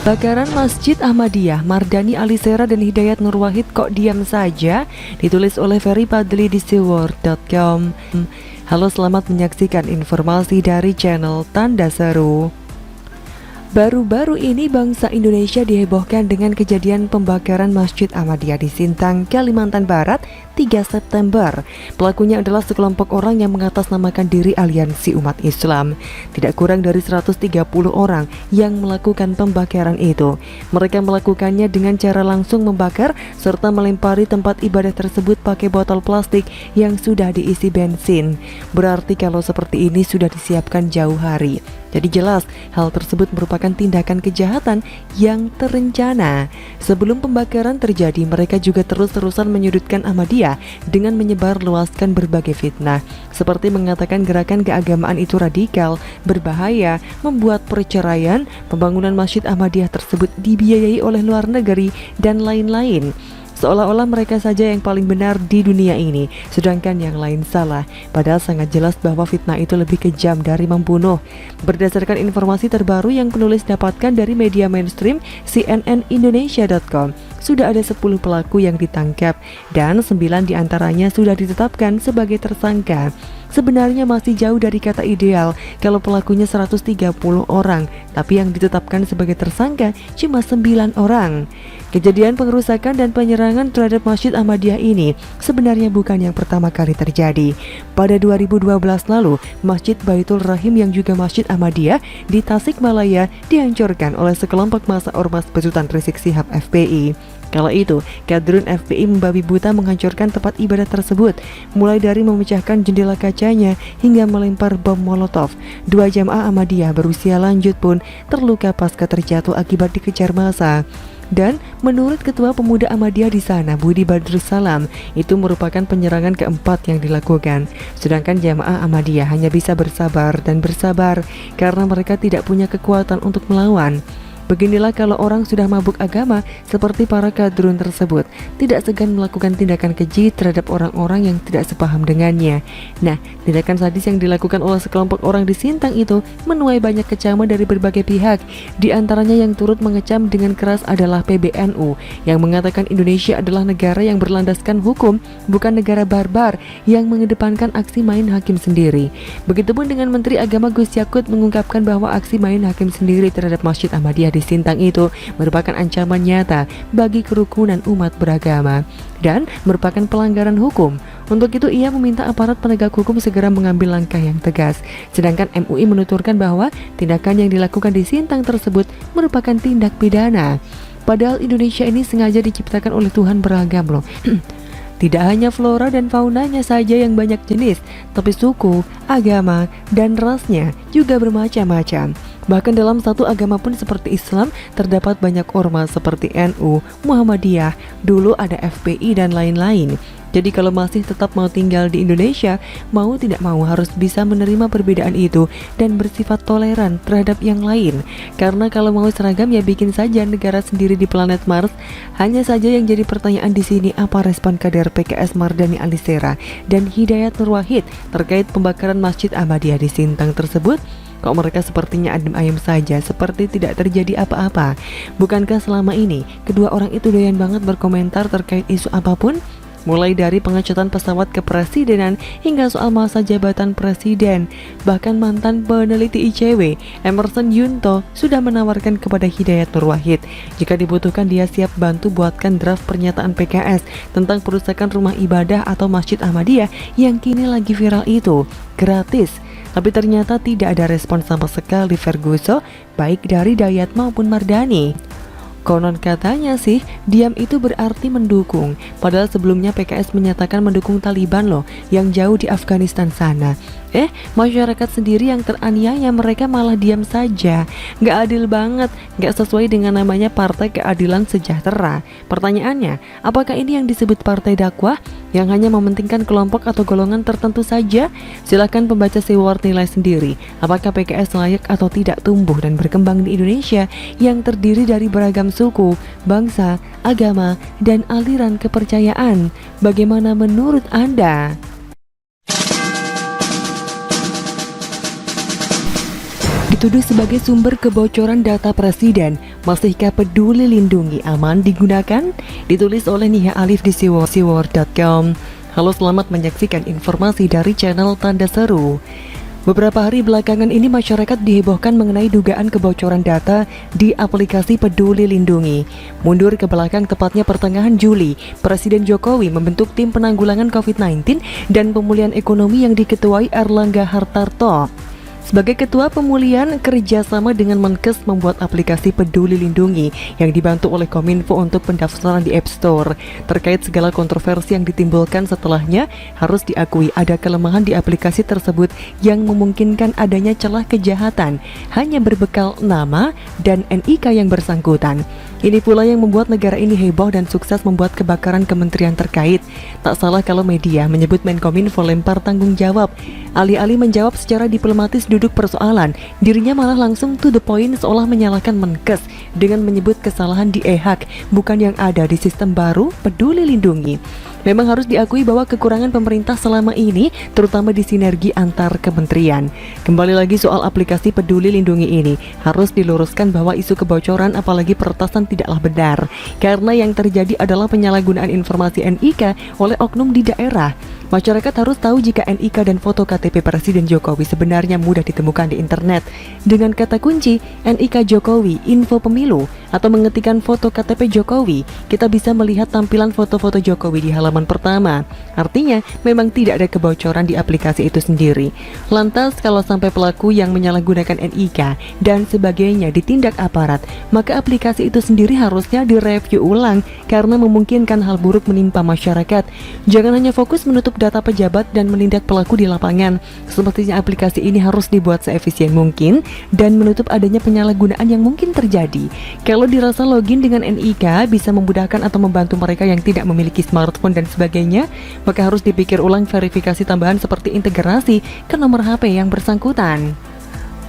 Bakaran Masjid Ahmadiyah, Mardani Alisera dan Hidayat Nur Wahid kok diam saja? Ditulis oleh Ferry Fadli di seaworld.com. Halo, selamat menyaksikan informasi dari channel Tanda Seru. Baru-baru ini bangsa Indonesia dihebohkan dengan kejadian pembakaran Masjid Ahmadiyah di Sintang, Kalimantan Barat 3 September. Pelakunya adalah sekelompok orang yang mengatasnamakan diri Aliansi Umat Islam. Tidak kurang dari 130 orang yang melakukan pembakaran itu. Mereka melakukannya dengan cara langsung membakar serta melempari tempat ibadah tersebut pakai botol plastik yang sudah diisi bensin. Berarti kalau seperti ini sudah disiapkan jauh hari. Jadi jelas hal tersebut merupakan tindakan kejahatan yang terencana. Sebelum pembakaran terjadi, mereka juga terus-terusan menyudutkan Ahmadiyah dengan menyebarluaskan berbagai fitnah, seperti mengatakan gerakan keagamaan itu radikal, berbahaya, membuat perceraian, pembangunan Masjid Ahmadiyah tersebut dibiayai oleh luar negeri, dan lain-lain. Seolah-olah mereka saja yang paling benar di dunia ini, sedangkan yang lain salah. Padahal sangat jelas bahwa fitnah itu lebih kejam dari membunuh. Berdasarkan informasi terbaru yang penulis dapatkan dari media mainstream cnnindonesia.com, sudah ada 10 pelaku yang ditangkap dan 9 diantaranya sudah ditetapkan sebagai tersangka. Sebenarnya masih jauh dari kata ideal kalau pelakunya 130 orang, tapi yang ditetapkan sebagai tersangka cuma 9 orang. Kejadian pengerusakan dan penyerangan terhadap Masjid Ahmadiyah ini sebenarnya bukan yang pertama kali terjadi. Pada 2012 lalu, Masjid Baitul Rahim yang juga Masjid Ahmadiyah di Tasikmalaya dihancurkan oleh sekelompok massa ormas besutan Rizik Syihab FPI. Kala itu, kadrun FPI membabi buta menghancurkan tempat ibadah tersebut, mulai dari memecahkan jendela kacanya hingga melempar bom molotov. 2 jamaah Ahmadiyah berusia lanjut pun terluka pasca terjatuh akibat dikejar massa. Dan menurut Ketua Pemuda Ahmadiyah di sana, Budi Badrussalam, itu merupakan penyerangan keempat yang dilakukan. Sedangkan jamaah Ahmadiyah hanya bisa bersabar dan bersabar karena mereka tidak punya kekuatan untuk melawan. Beginilah kalau orang sudah mabuk agama seperti para kadrun tersebut, tidak segan melakukan tindakan keji terhadap orang-orang yang tidak sepaham dengannya. Nah, tindakan sadis yang dilakukan oleh sekelompok orang di Sintang itu menuai banyak kecaman dari berbagai pihak. Di antaranya yang turut mengecam dengan keras adalah PBNU yang mengatakan Indonesia adalah negara yang berlandaskan hukum, bukan negara barbar yang mengedepankan aksi main hakim sendiri. Begitupun dengan Menteri Agama Gus Yakut mengungkapkan bahwa aksi main hakim sendiri terhadap Masjid Ahmadiyah di Sintang itu merupakan ancaman nyata bagi kerukunan umat beragama dan merupakan pelanggaran hukum. Untuk itu ia meminta aparat penegak hukum segera mengambil langkah yang tegas. Sedangkan MUI menuturkan bahwa tindakan yang dilakukan di Sintang tersebut merupakan tindak pidana. Padahal Indonesia ini sengaja diciptakan oleh Tuhan beragam loh. Tidak hanya flora dan faunanya saja yang banyak jenis, tapi suku, agama, dan rasnya juga bermacam-macam. Bahkan dalam satu agama pun seperti Islam, terdapat banyak ormas seperti NU, Muhammadiyah, dulu ada FPI dan lain-lain. Jadi kalau masih tetap mau tinggal di Indonesia, mau tidak mau harus bisa menerima perbedaan itu dan bersifat toleran terhadap yang lain. Karena kalau mau seragam ya bikin saja negara sendiri di planet Mars. Hanya saja yang jadi pertanyaan di sini, apa respon kader PKS Mardani Alisera dan Hidayat Nur Wahid terkait pembakaran Masjid Ahmadiyah di Sintang tersebut? Kok mereka sepertinya adem ayem saja, seperti tidak terjadi apa-apa? Bukankah selama ini kedua orang itu doyan banget berkomentar terkait isu apapun? Mulai dari pengecatan pesawat kepresidenan hingga soal masa jabatan presiden. Bahkan mantan peneliti ICW, Emerson Yunto, sudah menawarkan kepada Hidayat Nur Wahid jika dibutuhkan dia siap bantu buatkan draft pernyataan PKS tentang perusakan rumah ibadah atau Masjid Ahmadiyah yang kini lagi viral itu, gratis. Tapi ternyata tidak ada respon sama sekali Ferguson, baik dari Dayat maupun Mardani. Konon katanya sih, diam itu berarti mendukung. Padahal sebelumnya PKS menyatakan mendukung Taliban loh, yang jauh di Afghanistan sana. Masyarakat sendiri yang teraniaya mereka malah diam saja. Nggak adil banget, nggak sesuai dengan namanya Partai Keadilan Sejahtera. Pertanyaannya, apakah ini yang disebut partai dakwah yang hanya mementingkan kelompok atau golongan tertentu saja? Silahkan pembaca Seaworld nilai sendiri, apakah PKS layak atau tidak tumbuh dan berkembang di Indonesia yang terdiri dari beragam suku, bangsa, agama, dan aliran kepercayaan. Bagaimana menurut Anda? Dituduh sebagai sumber kebocoran data presiden, Masihkah Peduli Lindungi aman digunakan? Ditulis oleh Nia Alif di siwor.com. Halo, selamat menyaksikan informasi dari channel Tanda Seru. Beberapa hari belakangan ini masyarakat dihebohkan mengenai dugaan kebocoran data di aplikasi Peduli Lindungi. Mundur ke belakang tepatnya pertengahan Juli, Presiden Jokowi membentuk tim penanggulangan COVID-19 dan pemulihan ekonomi yang diketuai Erlangga Hartarto. Sebagai Ketua Pemulihan, kerjasama dengan Menkes membuat aplikasi Peduli Lindungi yang dibantu oleh Kominfo untuk pendaftaran di App Store. Terkait segala kontroversi yang ditimbulkan setelahnya, harus diakui ada kelemahan di aplikasi tersebut yang memungkinkan adanya celah kejahatan hanya berbekal nama dan NIK yang bersangkutan. Ini pula yang membuat negara ini heboh dan sukses membuat kebakaran kementerian terkait. Tak salah kalau media menyebut Menkominfo lempar tanggung jawab. Alih-alih menjawab secara diplomatis duduk persoalan, dirinya malah langsung to the point seolah menyalahkan Menkes dengan menyebut kesalahan di e-hak, bukan yang ada di sistem baru Peduli Lindungi. Memang harus diakui bahwa kekurangan pemerintah selama ini, terutama di sinergi antar kementerian. Kembali lagi soal aplikasi Peduli Lindungi ini, harus diluruskan bahwa isu kebocoran apalagi peretasan tidaklah benar, karena yang terjadi adalah penyalahgunaan informasi NIK oleh oknum di daerah. Masyarakat harus tahu jika NIK dan foto KTP Presiden Jokowi sebenarnya mudah ditemukan di internet. Dengan kata kunci NIK Jokowi, info pemilu, atau mengetikkan foto KTP Jokowi, kita bisa melihat tampilan foto-foto Jokowi di halaman pertama. Artinya, memang tidak ada kebocoran di aplikasi itu sendiri. Lantas, kalau sampai pelaku yang menyalahgunakan NIK dan sebagainya ditindak aparat, maka aplikasi itu sendiri harusnya direview ulang karena memungkinkan hal buruk menimpa masyarakat. Jangan hanya fokus menutup data pejabat dan menindak pelaku di lapangan. Semestinya aplikasi ini harus dibuat seefisien mungkin dan menutup adanya penyalahgunaan yang mungkin terjadi. Kalau dirasa login dengan NIK bisa memudahkan atau membantu mereka yang tidak memiliki smartphone dan sebagainya, maka harus dipikir ulang verifikasi tambahan seperti integrasi ke nomor HP yang bersangkutan.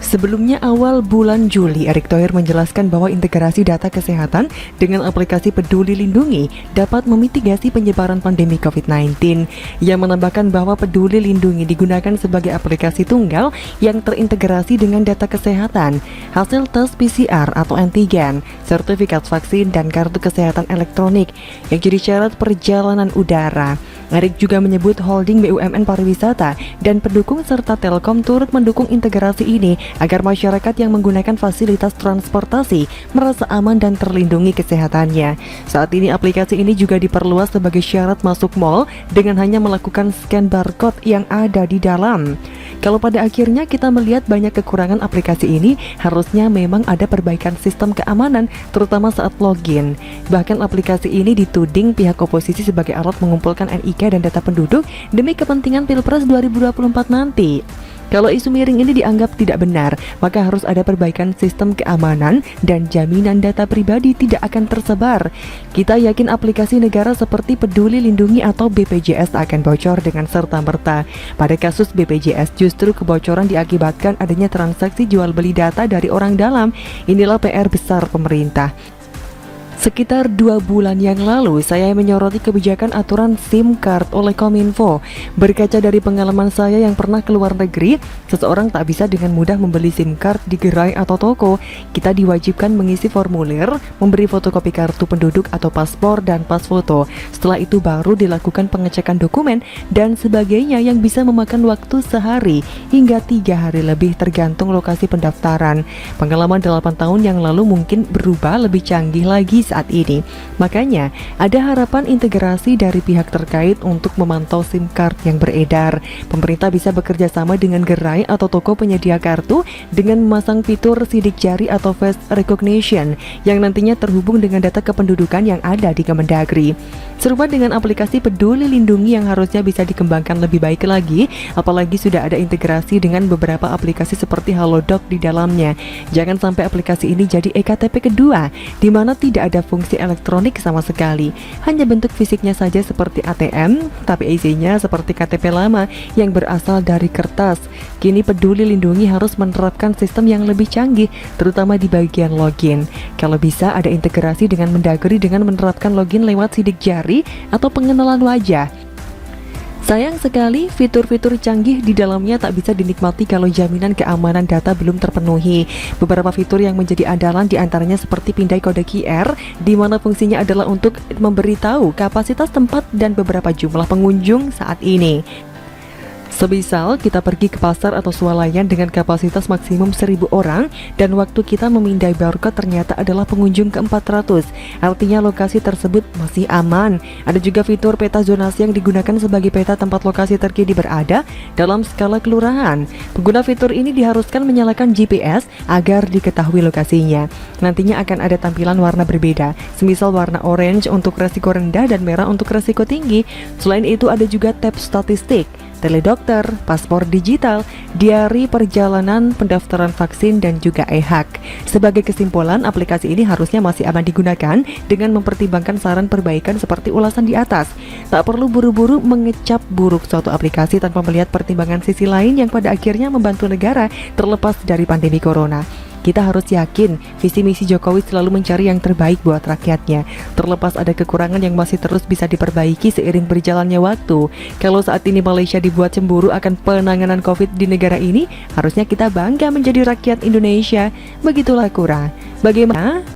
Sebelumnya awal bulan Juli, Erick Thohir menjelaskan bahwa integrasi data kesehatan dengan aplikasi Peduli Lindungi dapat memitigasi penyebaran pandemi COVID-19. Ia menambahkan bahwa Peduli Lindungi digunakan sebagai aplikasi tunggal yang terintegrasi dengan data kesehatan, hasil tes PCR atau antigen, sertifikat vaksin, dan kartu kesehatan elektronik yang jadi syarat perjalanan udara. Erick juga menyebut holding BUMN pariwisata dan pendukung serta Telkom turut mendukung integrasi ini agar masyarakat yang menggunakan fasilitas transportasi merasa aman dan terlindungi kesehatannya. Saat ini aplikasi ini juga diperluas sebagai syarat masuk mal dengan hanya melakukan scan barcode yang ada di dalam. Kalau pada akhirnya kita melihat banyak kekurangan aplikasi ini, harusnya memang ada perbaikan sistem keamanan, terutama saat login. Bahkan aplikasi ini dituding pihak oposisi sebagai alat mengumpulkan NIK dan data penduduk demi kepentingan Pilpres 2024 nanti. Kalau isu miring ini dianggap tidak benar, maka harus ada perbaikan sistem keamanan dan jaminan data pribadi tidak akan tersebar. Kita yakin aplikasi negara seperti Peduli Lindungi atau BPJS akan bocor dengan serta-merta. Pada kasus BPJS justru kebocoran diakibatkan adanya transaksi jual beli data dari orang dalam. Inilah PR besar pemerintah. Sekitar 2 bulan yang lalu, saya menyoroti kebijakan aturan SIM card oleh Kominfo. Berkaca dari pengalaman saya yang pernah keluar negeri, seseorang tak bisa dengan mudah membeli SIM card di gerai atau toko. Kita diwajibkan mengisi formulir, memberi fotokopi kartu penduduk atau paspor dan pas foto. Setelah itu baru dilakukan pengecekan dokumen dan sebagainya yang bisa memakan waktu sehari hingga 3 hari lebih tergantung lokasi pendaftaran. Pengalaman 8 tahun yang lalu mungkin berubah lebih canggih lagi saat ini. Makanya, ada harapan integrasi dari pihak terkait untuk memantau SIM card yang beredar. Pemerintah bisa bekerja sama dengan gerai atau toko penyedia kartu dengan memasang fitur sidik jari atau face recognition yang nantinya terhubung dengan data kependudukan yang ada di Kemendagri. Serupa dengan aplikasi Peduli Lindungi yang harusnya bisa dikembangkan lebih baik lagi, apalagi sudah ada integrasi dengan beberapa aplikasi seperti Halodoc di dalamnya. Jangan sampai aplikasi ini jadi eKTP kedua, di mana tidak ada fungsi elektronik sama sekali, hanya bentuk fisiknya saja seperti ATM, tapi isinya seperti KTP lama yang berasal dari kertas. Kini Peduli Lindungi harus menerapkan sistem yang lebih canggih, terutama di bagian login. Kalau bisa ada integrasi dengan Mendagri dengan menerapkan login lewat sidik jari atau pengenalan wajah. Sayang sekali, fitur-fitur canggih di dalamnya tak bisa dinikmati kalau jaminan keamanan data belum terpenuhi. Beberapa fitur yang menjadi andalan diantaranya seperti pindai kode QR, di mana fungsinya adalah untuk memberitahu kapasitas tempat dan beberapa jumlah pengunjung saat ini. Semisal kita pergi ke pasar atau swalayan dengan kapasitas maksimum 1000 orang dan waktu kita memindai barcode ternyata adalah pengunjung ke-400, artinya lokasi tersebut masih aman. Ada juga fitur peta zonasi yang digunakan sebagai peta tempat lokasi terkini berada dalam skala kelurahan. Pengguna fitur ini diharuskan menyalakan GPS agar diketahui lokasinya. Nantinya akan ada tampilan warna berbeda, semisal warna orange untuk resiko rendah dan merah untuk resiko tinggi. Selain itu ada juga tab statistik, teledokter, paspor digital, diari perjalanan, pendaftaran vaksin, dan juga e-hak. Sebagai kesimpulan, aplikasi ini harusnya masih aman digunakan dengan mempertimbangkan saran perbaikan seperti ulasan di atas. Tak perlu buru-buru mengecap buruk suatu aplikasi tanpa melihat pertimbangan sisi lain yang pada akhirnya membantu negara terlepas dari pandemi corona. Kita harus yakin visi misi Jokowi selalu mencari yang terbaik buat rakyatnya. Terlepas ada kekurangan yang masih terus bisa diperbaiki seiring berjalannya waktu. Kalau saat ini Malaysia dibuat cemburu akan penanganan COVID di negara ini, harusnya kita bangga menjadi rakyat Indonesia. Begitulah Kura. Bagaimana?